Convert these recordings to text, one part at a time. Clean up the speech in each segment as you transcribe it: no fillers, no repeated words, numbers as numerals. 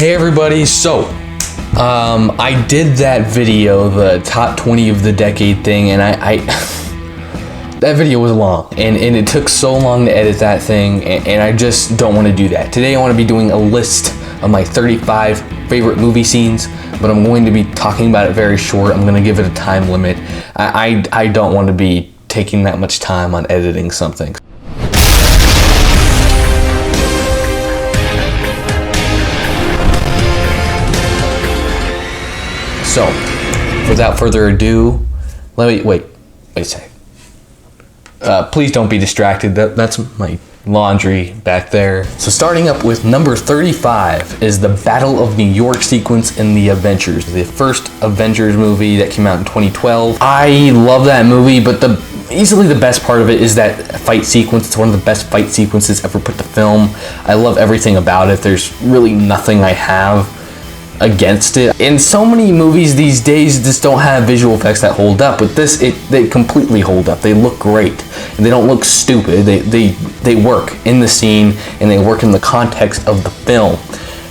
Hey everybody, so I did that video, the top 20 of the decade thing, and I that video was long, and it took so long to edit that thing, and I just don't want to do that. Today I want to be doing a list of my 35 favorite movie scenes, but I'm going to be talking about it very short. I'm going to give it a time limit. I don't want to be taking that much time on editing something. So, without further ado, wait a sec. Please don't be distracted. That's my laundry back there. So starting up with number 35 is the Battle of New York sequence in the Avengers, the first Avengers movie that came out in 2012. I love that movie, but easily the best part of it is that fight sequence. It's one of the best fight sequences ever put to film. I love everything about it. There's really nothing I have against it. In so many movies these days just don't have visual effects that hold up. With this, they completely hold up. They look great, and they don't look stupid. They work in the scene, and they work in the context of the film.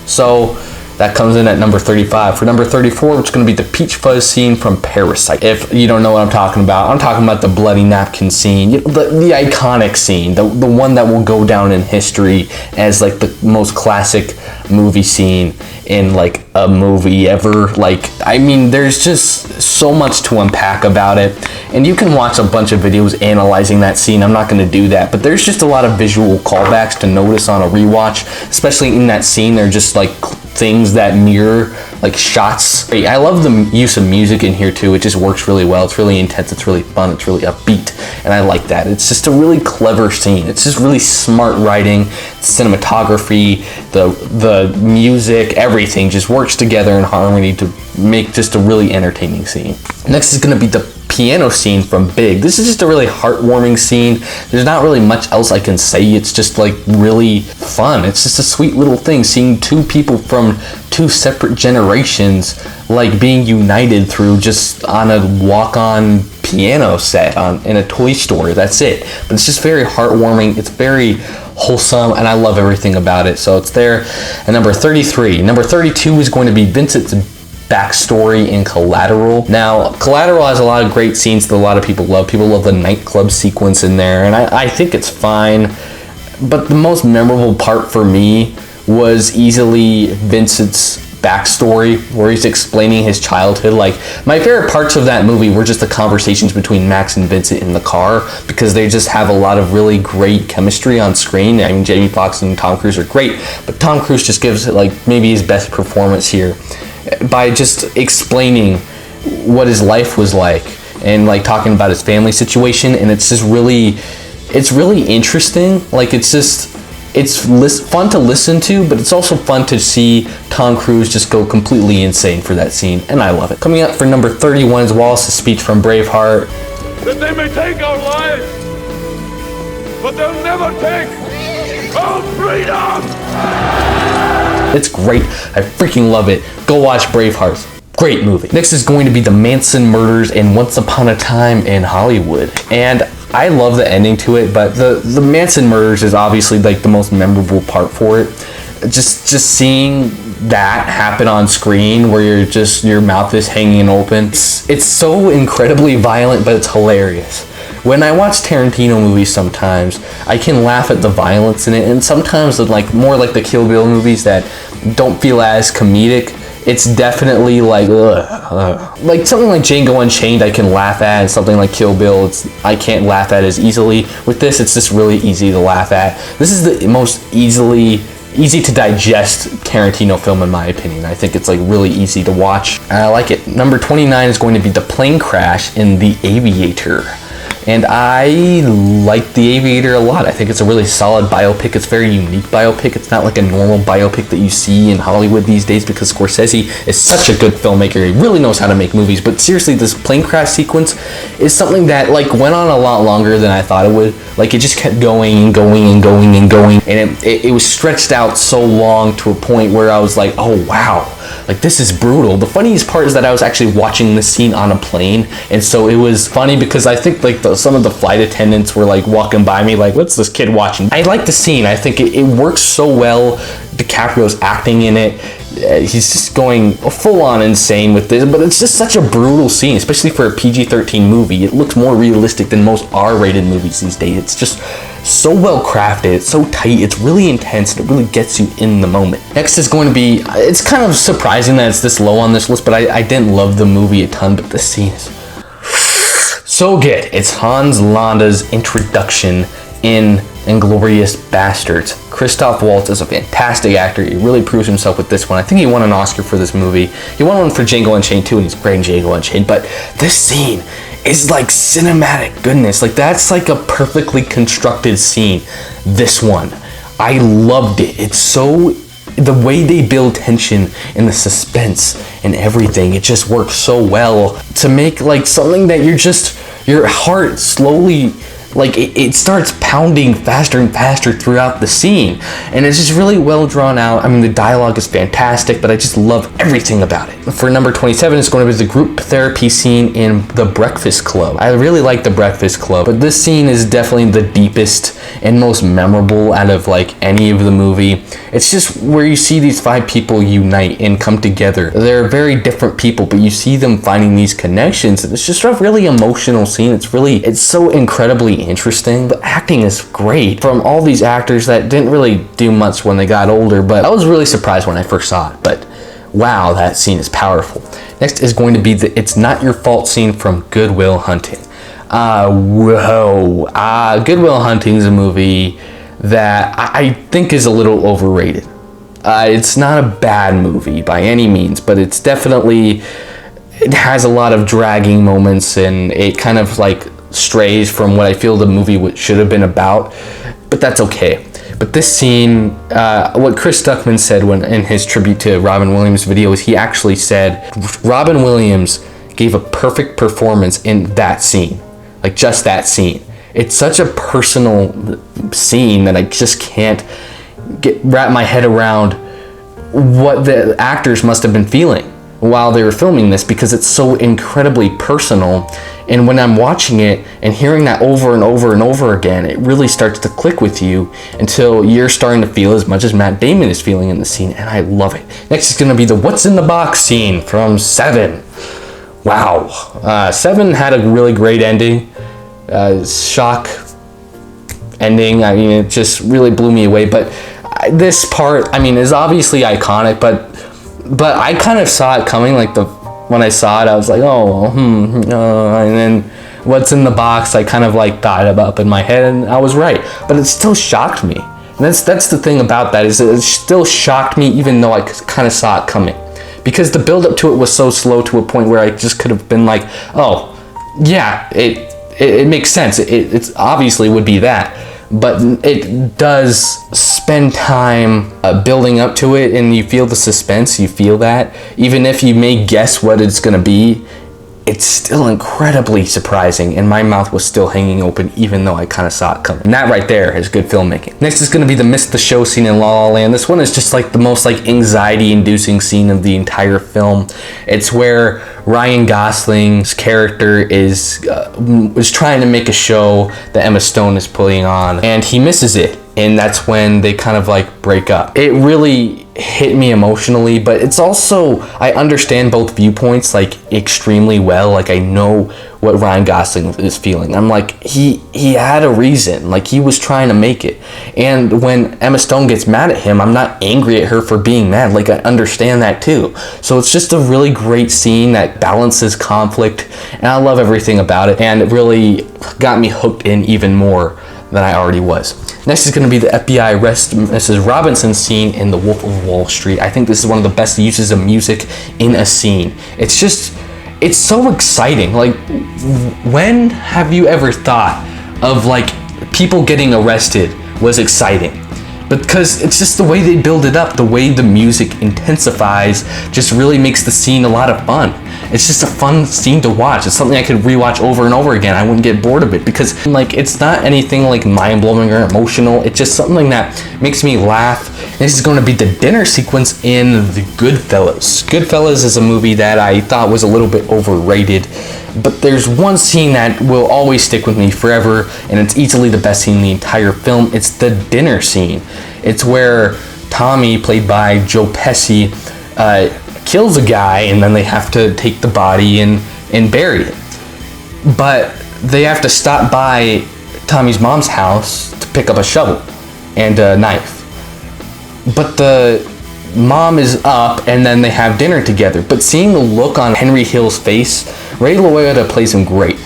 So that comes in at number 35. For number 34, it's going to be the Peach Fuzz scene from Parasite. If you don't know what I'm talking about the bloody napkin scene, the iconic scene, the one that will go down in history as like the most classic movie scene in like a movie ever. Like, I mean, there's just so much to unpack about it, and you can watch a bunch of videos analyzing that scene. I'm not going to do that, but there's just a lot of visual callbacks to notice on a rewatch, especially in that scene. They're just like things that mirror like shots. I love the use of music in here too. It just works really well. It's really intense, it's really fun, it's really upbeat, and I like that. It's just a really clever scene. It's just really smart writing, cinematography, the music, everything just works together in harmony to make just a really entertaining scene. Next is going to be the piano scene from Big. This is just a really heartwarming scene. There's not really much else I can say. It's just like really fun. It's just a sweet little thing, seeing two people from two separate generations like being united through just on a walk-on piano set in a toy store. That's it. But it's just very heartwarming. It's very wholesome, and I love everything about it. So it's there at number 33. Number 32 is going to be Vincent's backstory in Collateral. Now, Collateral has a lot of great scenes that a lot of people love. People love the nightclub sequence in there, and I think it's fine. But the most memorable part for me was easily Vincent's backstory, where he's explaining his childhood. Like, my favorite parts of that movie were just the conversations between Max and Vincent in the car, because they just have a lot of really great chemistry on screen. I mean, Jamie Foxx and Tom Cruise are great, but Tom Cruise just gives it like maybe his best performance here by just explaining what his life was like and like talking about his family situation. And it's just it's really interesting. Like, it's fun to listen to, but it's also fun to see Tom Cruise just go completely insane for that scene, and I love it. Coming up for number 31 is Wallace's speech from Braveheart. That they may take our lives, but they'll never take our freedom! It's great. I freaking love it. Go watch Braveheart. Great movie. Next is going to be the Manson murders in Once Upon a Time in Hollywood. And I love the ending to it, but the Manson murders is obviously like the most memorable part for it. Just seeing that happen on screen where your mouth is hanging open. It's so incredibly violent, but it's hilarious. When I watch Tarantino movies sometimes, I can laugh at the violence in it, and sometimes like more like the Kill Bill movies that don't feel as comedic, it's definitely like like something like Django Unchained I can laugh at, and something like Kill Bill I can't laugh at as easily. With this, it's just really easy to laugh at. This is the most easy to digest Tarantino film in my opinion. I think it's like really easy to watch. I like it. Number 29 is going to be the plane crash in The Aviator. And I like The Aviator a lot. I think it's a really solid biopic. It's a very unique biopic. It's not like a normal biopic that you see in Hollywood these days, because Scorsese is such a good filmmaker. He really knows how to make movies. But seriously, this plane crash sequence is something that like went on a lot longer than I thought it would. Like, it just kept going and going and going and going. And it was stretched out so long to a point where I was like, oh wow, like this is brutal. The funniest part is that I was actually watching this scene on a plane, and so it was funny because I think like some of the flight attendants were like walking by me like, what's this kid watching? I like the scene. I think it works so well. DiCaprio's acting in it. he's just going full on insane with this, but it's just such a brutal scene, especially for a PG-13 movie. It looks more realistic than most R-rated movies these days. It's just so well crafted, it's so tight, it's really intense, and it really gets you in the moment. Next is going to be, it's kind of surprising that it's this low on this list, but I didn't love the movie a ton, but this scene is so good. It's Hans Landa's introduction in Inglourious Basterds. Christoph Waltz is a fantastic actor. He really proves himself with this one. I think he won an Oscar for this movie. He won one for Django Unchained too, and he's great in Django Unchained, but this scene is like cinematic goodness. Like, that's like a perfectly constructed scene. This one, I loved it. It's so, the way they build tension and the suspense and everything, it just works so well to make like something that your heart slowly, like it starts pounding faster and faster throughout the scene, and it's just really well drawn out. I mean, the dialogue is fantastic, but I just love everything about it. For number 27, it's going to be the group therapy scene in The Breakfast Club. I really like The Breakfast Club, but this scene is definitely the deepest and most memorable out of like any of the movie. It's just where you see these 5 people unite and come together. They're very different people, but you see them finding these connections, and it's just a really emotional scene. It's so incredibly interesting. The acting is great from all these actors that didn't really do much when they got older, but I was really surprised when I first saw it. But wow, that scene is powerful. Next is going to be the It's Not Your Fault scene from Good Will Hunting. Good Will Hunting is a movie that I think is a little overrated. It's not a bad movie by any means, but it's definitely, it has a lot of dragging moments, and it kind of like strays from what I feel the movie should have been about, but that's okay. But this scene, what Chris Stuckman said when in his tribute to Robin Williams video is he actually said Robin Williams gave a perfect performance in that scene, like just that scene. It's such a personal scene that I just can't wrap my head around what the actors must have been feeling while they were filming this, because it's so incredibly personal. And when I'm watching it and hearing that over and over and over again, it really starts to click with you until you're starting to feel as much as Matt Damon is feeling in the scene, and I love it. Next is going to be the What's in the Box scene from Seven. Wow. Seven had a really great ending. Shock ending. I mean, it just really blew me away. But this part, I mean, is obviously iconic, but I kind of saw it coming. Like when I saw it, I was like, and then What's in the Box, I kind of like thought up in my head, and I was right. But it still shocked me. And that's the thing about that, is it still shocked me even though I kind of saw it coming. Because the build up to it was so slow to a point where I just could have been like, oh, yeah, it makes sense. It's obviously would be that. But it does spend time building up to it, and you feel the suspense, you feel that. Even if you may guess what it's going to be, it's still incredibly surprising, and my mouth was still hanging open even though I kind of saw it coming. And that right there is good filmmaking. Next is going to be the Miss the Show scene in La La Land. This one is just like the most like anxiety-inducing scene of the entire film. It's where Ryan Gosling's character is trying to make a show that Emma Stone is putting on, and he misses it, and that's when they kind of like break up. It really hit me emotionally, but it's also, I understand both viewpoints like extremely well. Like, I know what Ryan Gosling is feeling. I'm like, he had a reason, like he was trying to make it. And when Emma Stone gets mad at him, I'm not angry at her for being mad. Like, I understand that too. So it's just a really great scene that balances conflict, and I love everything about it, and it really got me hooked in even more than I already was. Next is going to be the FBI arrest Mrs. Robinson scene in The Wolf of Wall Street. I think this is one of the best uses of music in a scene. It's so exciting. Like, when have you ever thought of like people getting arrested was exciting? Because it's just the way they build it up, the way the music intensifies just really makes the scene a lot of fun. It's just a fun scene to watch. It's something I could rewatch over and over again. I wouldn't get bored of it, because like it's not anything like mind-blowing or emotional. It's just something that makes me laugh. And this is going to be the dinner sequence in the Goodfellas. Goodfellas is a movie that I thought was a little bit overrated, but there's one scene that will always stick with me forever, and it's easily the best scene in the entire film. It's the dinner scene. It's where Tommy, played by Joe Pesci, kills a guy, and then they have to take the body and bury it. But they have to stop by Tommy's mom's house to pick up a shovel and a knife. But the mom is up, and then they have dinner together. But seeing the look on Henry Hill's face, Ray Liotta plays him great.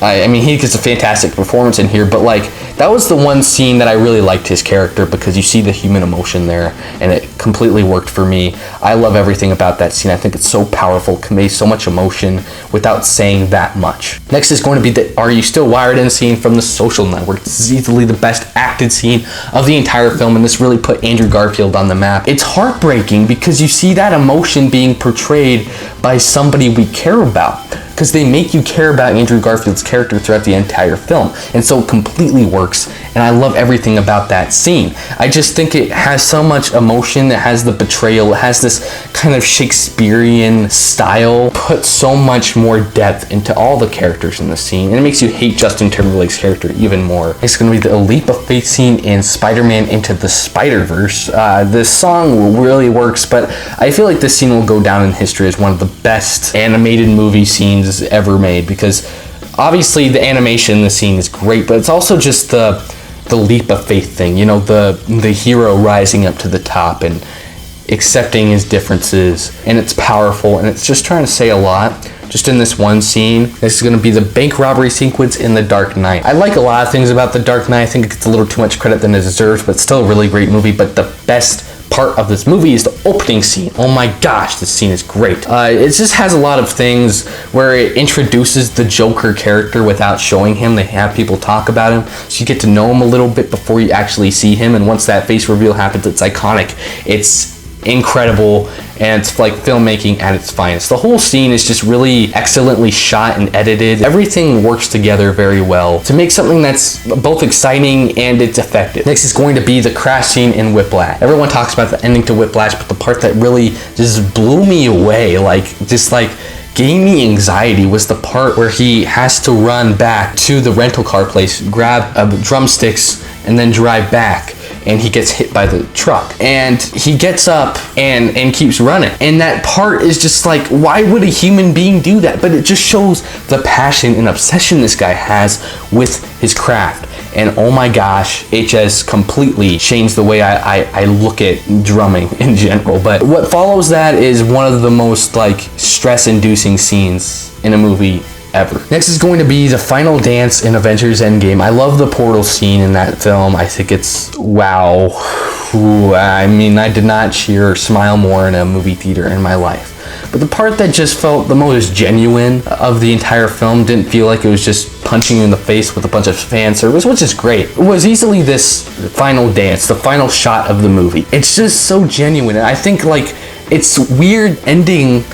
I mean, he gets a fantastic performance in here, but like, that was the one scene that I really liked his character, because you see the human emotion there, and it completely worked for me. I love everything about that scene. I think it's so powerful, conveys so much emotion without saying that much. Next is going to be the "Are You Still Wired In" scene from The Social Network. This is easily the best acted scene of the entire film, and this really put Andrew Garfield on the map. It's heartbreaking because you see that emotion being portrayed by somebody we care about, because they make you care about Andrew Garfield's character throughout the entire film, and so it completely works, and I love everything about that scene. I just think it has so much emotion, it has the betrayal, it has this kind of Shakespearean style, put so much more depth into all the characters in the scene, and it makes you hate Justin Timberlake's character even more. It's going to be the Leap of Faith scene in Spider-Man Into the Spiderverse. This song really works, but I feel like this scene will go down in history as one of the best animated movie scenes ever made, because obviously the animation in the scene is great, but it's also just the leap of faith thing, you know, the hero rising up to the top and accepting his differences, and it's powerful, and it's just trying to say a lot just in this one scene. This is going to be the bank robbery sequence in The Dark Knight. I like a lot of things about The Dark Knight. I think it gets a little too much credit than it deserves, but it's still a really great movie. But the best part of this movie is the opening scene. Oh my gosh, this scene is great. It just has a lot of things where it introduces the Joker character without showing him. They have people talk about him, so you get to know him a little bit before you actually see him, and once that face reveal happens, it's iconic. It's incredible, and it's like filmmaking at its finest. The whole scene is just really excellently shot and edited. Everything works together very well to make something that's both exciting and it's effective. Next is going to be the crash scene in Whiplash. Everyone talks about the ending to Whiplash, but the part that really just blew me away, gave me anxiety, was the part where he has to run back to the rental car place, grab drumsticks, and then drive back, and he gets hit by the truck, and he gets up and keeps running. And that part is just like, why would a human being do that? But it just shows the passion and obsession this guy has with his craft. And oh my gosh, it just completely changed the way I look at drumming in general. But what follows that is one of the most stress-inducing scenes in a movie ever. Next is going to be the final dance in Avengers Endgame. I love the portal scene in that film. I think it's wow. Ooh, I mean, I did not cheer or smile more in a movie theater in my life. But the part that just felt the most genuine of the entire film, didn't feel like it was just punching you in the face with a bunch of fan service, which is great. It was easily this final dance, the final shot of the movie. It's just so genuine. And I think it's weird ending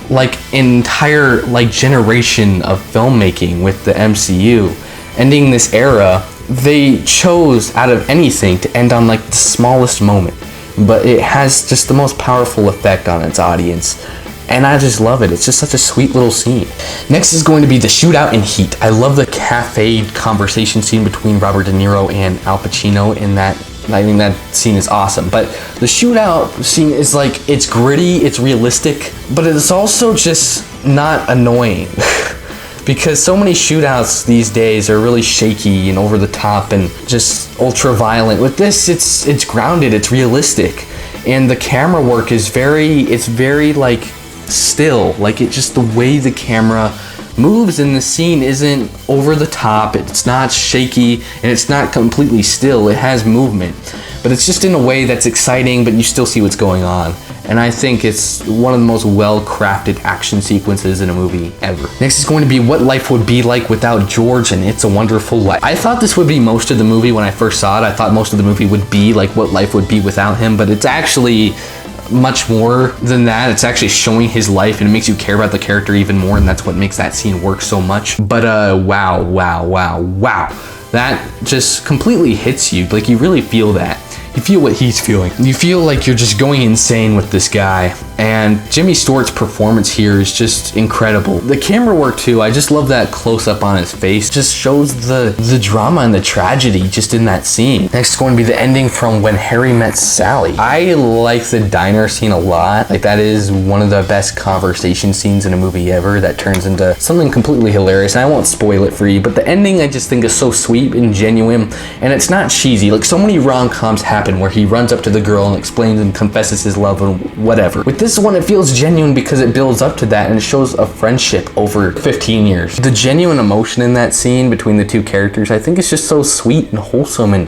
an entire generation of filmmaking with the MCU, ending this era. They chose out of anything to end on the smallest moment, but it has just the most powerful effect on its audience, and I just love it. It's just such a sweet little scene. Next is going to be the shootout in Heat. I love the cafe conversation scene between Robert De Niro and Al Pacino in that. I think that scene is awesome, but the shootout scene is it's gritty, it's realistic, but it's also just not annoying because so many shootouts these days are really shaky and over the top and just ultra violent. With this, it's grounded, it's realistic, and the camera work is very still. It just, the way the camera moves in the scene isn't over the top, it's not shaky, and it's not completely still. It has movement, but it's just in a way that's exciting, but you still see what's going on. And I think it's one of the most well-crafted action sequences in a movie ever. Next is going to be what life would be like without George and It's a Wonderful Life. I thought this would be most of the movie when I first saw it. I thought most of the movie would be what life would be without him, but it's actually much more than that. It's actually showing his life, and it makes you care about the character even more, and that's what makes that scene work so much. But wow, that just completely hits you. You really feel that. You feel what he's feeling. You feel like you're just going insane with this guy, And Jimmy Stewart's performance here is just incredible. The camera work too, I just love that close-up on his face. Just shows the drama and the tragedy just in that scene. Next is going to be the ending from When Harry Met Sally. I like the diner scene a lot. Like, that is one of the best conversation scenes in a movie ever that turns into something completely hilarious. And I won't spoil it for you, but the ending I just think is so sweet and genuine, and it's not cheesy. Like, so many rom-coms happen where he runs up to the girl and explains and confesses his love and whatever. With this one, it feels genuine because it builds up to that and it shows a friendship over 15 years. The genuine emotion in that scene between the two characters, I think it's just so sweet and wholesome, and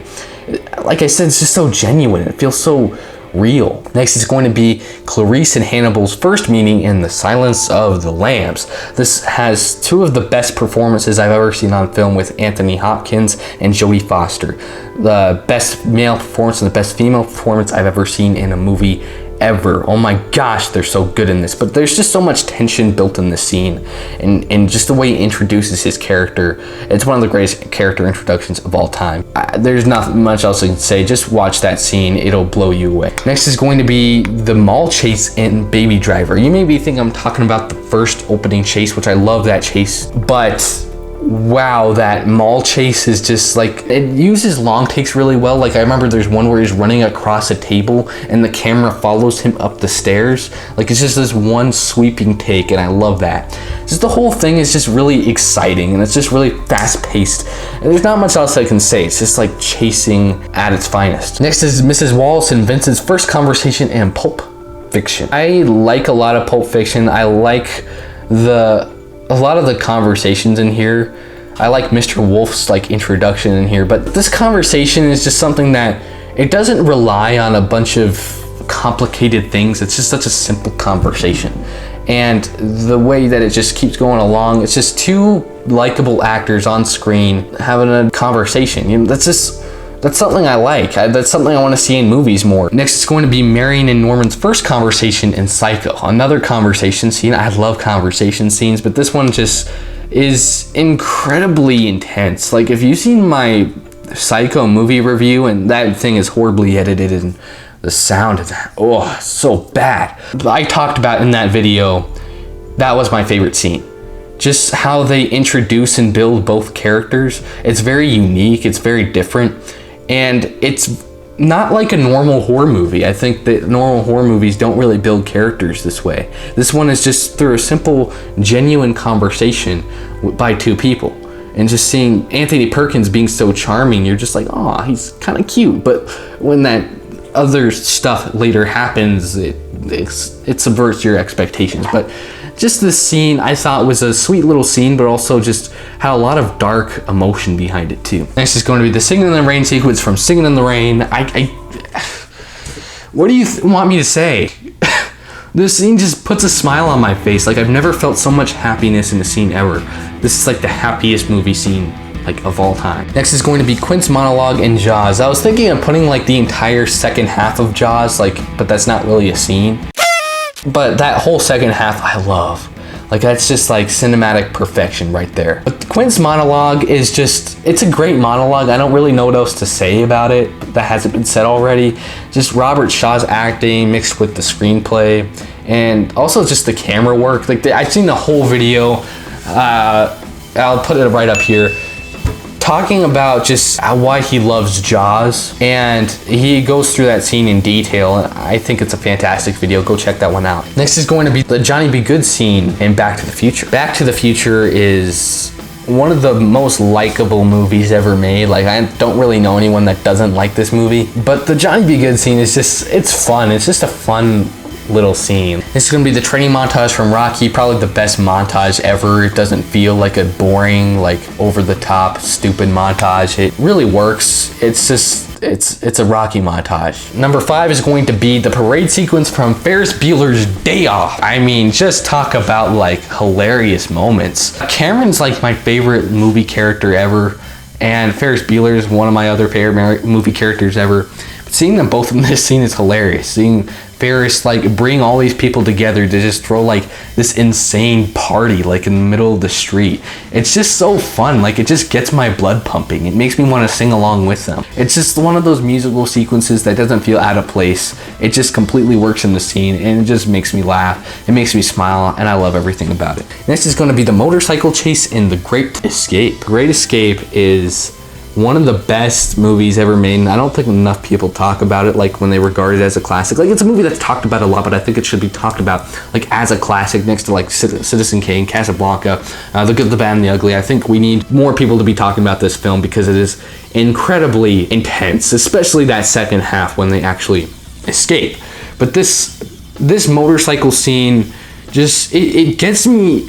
like I said, it's just so genuine. It feels so real. Next is going to be Clarice and Hannibal's first meeting in The Silence of the Lambs. This has two of the best performances I've ever seen on film with Anthony Hopkins and Jodie Foster. The best male performance and the best female performance I've ever seen in a movie ever. Oh my gosh, they're so good in this. But there's just so much tension built in the scene, and just the way he introduces his character. It's one of the greatest character introductions of all time. There's not much else I can say. Just watch that scene, it'll blow you away. Next is going to be the mall chase in Baby Driver. You may be thinking I'm talking about the first opening chase, which I love that chase, but wow, that mall chase is just like, it uses long takes really well. Like, I remember there's one where he's running across a table and the camera follows him up the stairs. Like, it's just this one sweeping take, and I love that. Just the whole thing is just really exciting, and it's just really fast paced, and there's not much else I can say. It's just like chasing at its finest. Next is Mrs. Wallace and Vincent's first conversation in Pulp Fiction. I like a lot of Pulp Fiction. I like a lot of the conversations in here. I like Mr. Wolf's like introduction in here, but this conversation is just something that it doesn't rely on a bunch of complicated things. It's just such a simple conversation, and the way that it just keeps going along, it's just two likable actors on screen having a conversation. You know, that's something I like. That's something I want to see in movies more. Next is going to be Marion and Norman's first conversation in Psycho. Another conversation scene. I love conversation scenes, but this one just is incredibly intense. Like, if you've seen my Psycho movie review, and that thing is horribly edited, and the sound of that, oh, so bad. I talked about in that video, that was my favorite scene. Just how they introduce and build both characters. It's very unique, it's very different. And it's not like a normal horror movie. I think that normal horror movies don't really build characters this way. This one is just through a simple, genuine conversation by two people. And just seeing Anthony Perkins being so charming, you're just like, oh, he's kind of cute. But when that other stuff later happens, it subverts your expectations. But just this scene, I thought was a sweet little scene, but also just had a lot of dark emotion behind it too. Next is going to be the Singing in the Rain sequence from Singing in the Rain. What do you want me to say? This scene just puts a smile on my face. Like, I've never felt so much happiness in a scene ever. This is like the happiest movie scene like of all time. Next is going to be Quint's monologue in Jaws. I was thinking of putting like the entire second half of Jaws, like, but that's not really a scene. But that whole second half I love. Like, that's just like cinematic perfection right there. But Quint's monologue is just, it's a great monologue. I don't really know what else to say about it that hasn't been said already. Just Robert Shaw's acting mixed with the screenplay, and also just the camera work. Like, I've seen the whole video. I'll put it right up here, talking about just why he loves Jaws, and he goes through that scene in detail. I think it's a fantastic video. Go check that one out. Next is going to be the Johnny B. Good scene in Back to the Future. Back to the Future is one of the most likable movies ever made. Like, I don't really know anyone that doesn't like this movie, but the Johnny B. Good scene is just, it's fun. It's just a fun little scene. This is going to be the training montage from Rocky, probably the best montage ever. It doesn't feel like a boring, like over the top, stupid montage. It really works. It's just, it's a Rocky montage. Number 5 is going to be the parade sequence from Ferris Bueller's Day Off. I mean, just talk about like hilarious moments. Cameron's like my favorite movie character ever, and Ferris Bueller is one of my other favorite movie characters ever. But seeing them both in this scene is hilarious. Seeing Ferris like bring all these people together to just throw like this insane party like in the middle of the street. It's just so fun. Like it just gets my blood pumping. It makes me want to sing along with them. It's just one of those musical sequences that doesn't feel out of place. It just completely works in the scene, and it just makes me laugh. It makes me smile, and I love everything about it. Next is going to be the motorcycle chase in The Great Escape. Great Escape is one of the best movies ever made, and I don't think enough people talk about it like when they regard it as a classic. Like it's a movie that's talked about a lot, but I think it should be talked about like as a classic next to like Citizen Kane, Casablanca, The Good, the Bad, and the Ugly. I think we need more people to be talking about this film because it is incredibly intense, especially that second half when they actually escape. But this motorcycle scene just it gets me.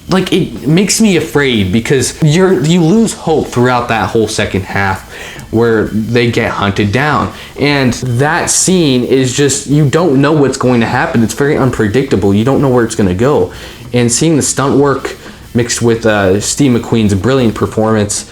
Like it makes me afraid because you lose hope throughout that whole second half where they get hunted down, and that scene is just, you don't know what's going to happen. It's very unpredictable. You don't know where it's going to go, and seeing the stunt work mixed with Steve McQueen's brilliant performance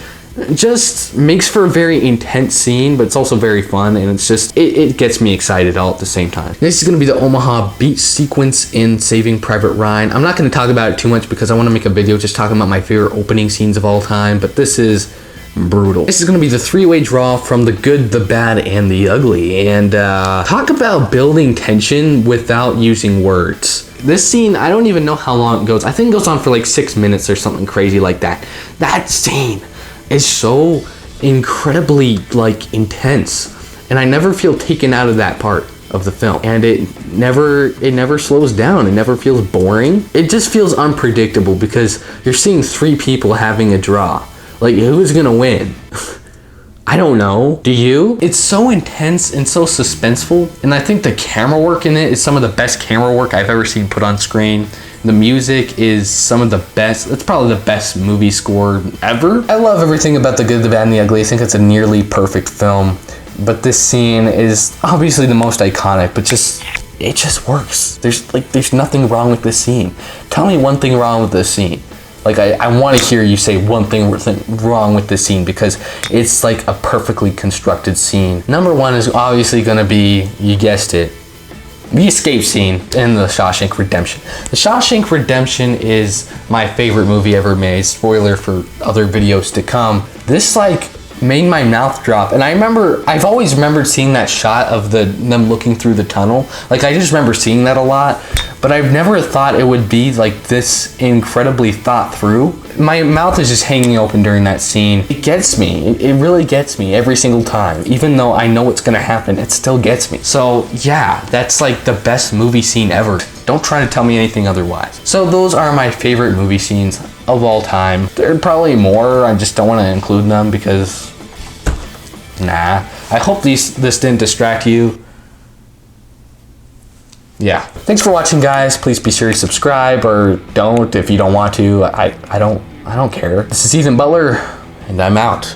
just makes for a very intense scene, but it's also very fun, and it's just it gets me excited all at the same time. This is going to be the Omaha beach sequence in Saving Private Ryan. I'm not going to talk about it too much because I want to make a video just talking about my favorite opening scenes of all time, but this is brutal. This is going to be the three-way draw from The Good, the Bad, and the Ugly, and talk about building tension without using words. This scene, I don't even know how long it goes. I think it goes on for like 6 minutes or something crazy like that. That scene is so incredibly like intense, and I never feel taken out of that part of the film, and it never slows down. It never feels boring. It just feels unpredictable because you're seeing three people having a draw. Like, who's gonna win? I don't know. Do you? It's so intense and so suspenseful, and I think the camera work in it is some of the best camera work I've ever seen put on screen. The music is some of the best. It's probably the best movie score ever. I love everything about The Good, the Bad, and the Ugly. I think it's a nearly perfect film, but this scene is obviously the most iconic, but it just works. There's nothing wrong with this scene. Tell me one thing wrong with this scene. Like, I want to hear you say one thing wrong with this scene, because it's like a perfectly constructed scene. Number one is obviously going to be, you guessed it, the escape scene in The Shawshank Redemption. The Shawshank Redemption is my favorite movie ever made. Spoiler for other videos to come. This like made my mouth drop, and I've always remembered seeing that shot of them looking through the tunnel. Like, I just remember seeing that a lot, but I've never thought it would be like this incredibly thought through. My mouth is just hanging open during that scene. It gets me. It really gets me every single time. Even though I know what's gonna happen, it still gets me. So yeah, that's like the best movie scene ever. Don't try to tell me anything otherwise. So those are my favorite movie scenes of all time. There are probably more, I just don't want to include them because, nah. I hope this didn't distract you. Yeah. Thanks for watching, guys. Please be sure to subscribe, or don't if you don't want to. I don't care. This is Ethan Butler, and I'm out.